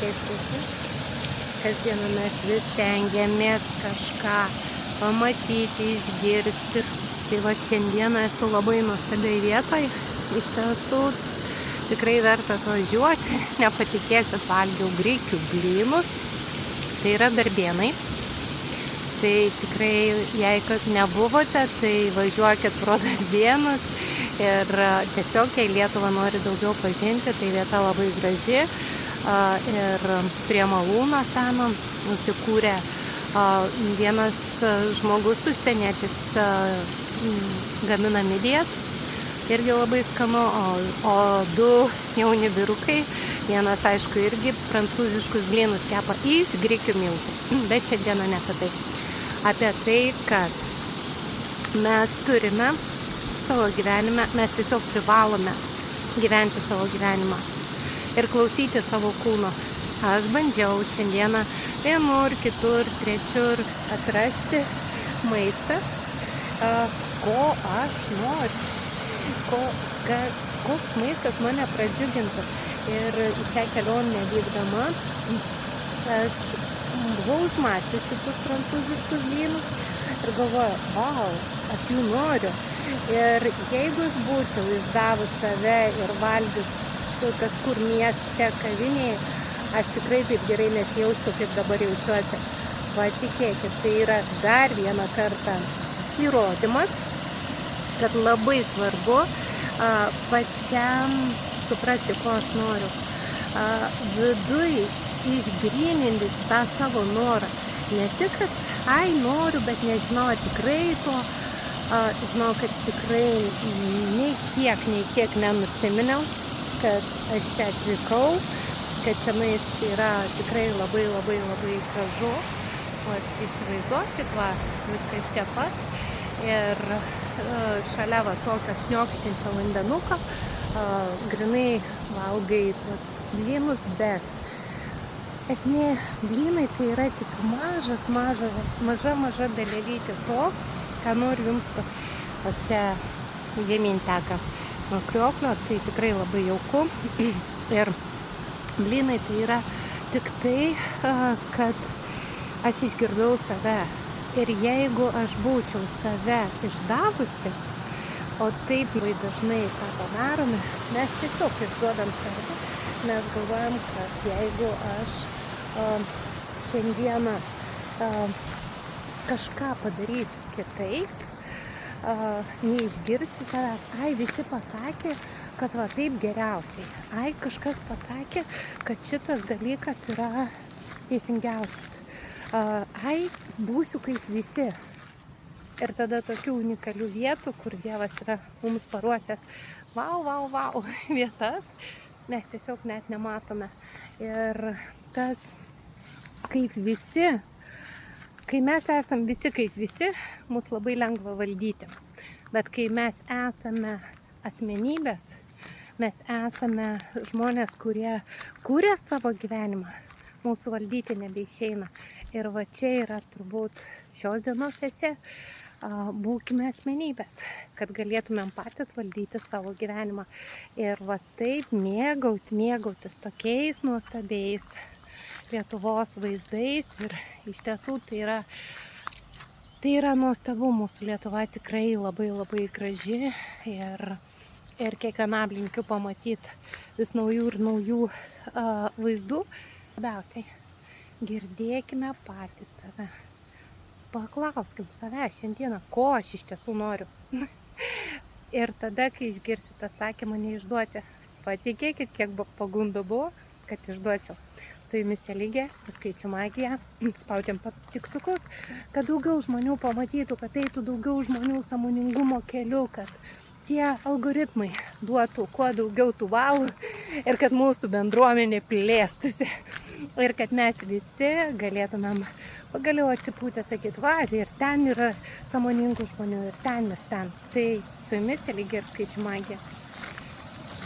keisti. Kasdieną mes vis stengiamės kažką pamatyti, išgirsti. Tai va šiandieną esu labai nuostabiai vietoj. Iš tiesų tikrai verta atvažiuoti. Nepatikėsit, valgiau grikių blynus. Tai yra Darbėnai. Tai tikrai, jei nebuvote, tai važiuokit pro Darbėnus. Ir tiesiog, jei Lietuvą nori daugiau pažinti, tai vieta labai graži. Ir prie malūno seno nusikūrė vienas žmogus užsienietis, gamina midijas. Irgi labai skanu, o du jauni vyrukai, vienas aišku irgi prancūziškus blynus kepa iš grikių miltų. Bet šiandieną ne apie tai. Apie tai, kad mes turime savo gyvenime, mes tiesiog privalome gyventi savo gyvenimą ir klausyti savo kūno. Aš bandžiau šiandieną vienur, kitur, trečiur atrasti maistą, ko aš noriu. Koks maistas mane pradžiugintų. Ir į šią kelionę vykdama aš buvau užmačiusi šitus prancūziškus blynus ir galvoju, vau, aš jų noriu. Ir jeigu aš būčiau išdavus save ir valgius kažkur mieste, kavinėje, aš tikrai taip gerai nesijausčiau, kaip dabar jaučiuosi. Patikėkit, tai yra dar vieną kartą įrodymas, kad labai svarbu pačiam suprasti, ko aš noriu. Viduj išgryninti tą savo norą. Ne tik, kad noriu, bet nežinau, tikrai to. Žinau, kad tikrai nei kiek nenusiminiau, kad aš čia atvykau, kad čianais yra tikrai labai gražu. O įsivaizduokit, va, viskas čia pat. Ir šalia va tokio šniokštinčio vandenuko grinai valgai tuos blynus, bet esmė blynai tai yra tik maža dalelytė to, ką noriu jums o čia žemyn teka nuo krioklio, tai tikrai labai jauku. Ir blynai tai yra tik tai, kad aš išgirdau save. Ir jeigu aš būčiau save išdavusi, o taip labai dažnai tą padarome, mes tiesiog išduodam save. Mes galvojam, kad jeigu aš šiandieną kažką padarysiu kitaip, neišgirsiu savęs, visi pasakė, kad va taip geriausiai. Kažkas pasakė, kad šitas dalykas yra teisingiausias. Būsiu kaip visi. Ir tada tokių unikalių vietų, kur Dievas yra mums paruošęs vau vietas, mes tiesiog net nematome. Ir tas kaip visi, kai mes esam visi kaip visi, mus labai lengva valdyti. Bet kai mes esame asmenybės, mes esame žmonės, kurie kūrė savo gyvenimą, mūsų valdyti nebeišeina. Ir va čia yra turbūt šios dienos esė, būkime asmenybės, kad galėtumėm patys valdyti savo gyvenimą. Ir va taip mėgautis tokiais nuostabiais Lietuvos vaizdais. Ir iš tiesų tai yra nuostabu, mūsų Lietuva tikrai labai graži. Ir kiekvienam linkiu pamatyti vis naujų vaizdų. Labiausiai girdėkime patys save. Paklauskim save šiandieną, ko aš iš tiesų noriu. Ir tada, kai išgirsit atsakymą, neišduoti. Patikėkit, kiek pagundų buvo, kad išduočiau. Su jumis Eligė, skaičių magija. Spaudžiam patiktukus, kad daugiau žmonių pamatytų, kad eitų daugiau žmonių sąmoningumo keliu, kad tie algoritmai duotų kuo daugiau tų balų ir kad mūsų bendruomenė plėstųsi. Ir kad mes visi galėtumėm pagaliau atsipūtę sakyti, ir ten yra sąmoningų žmonių, ir ten. Tai su jumis Eligė ir skaičių magija.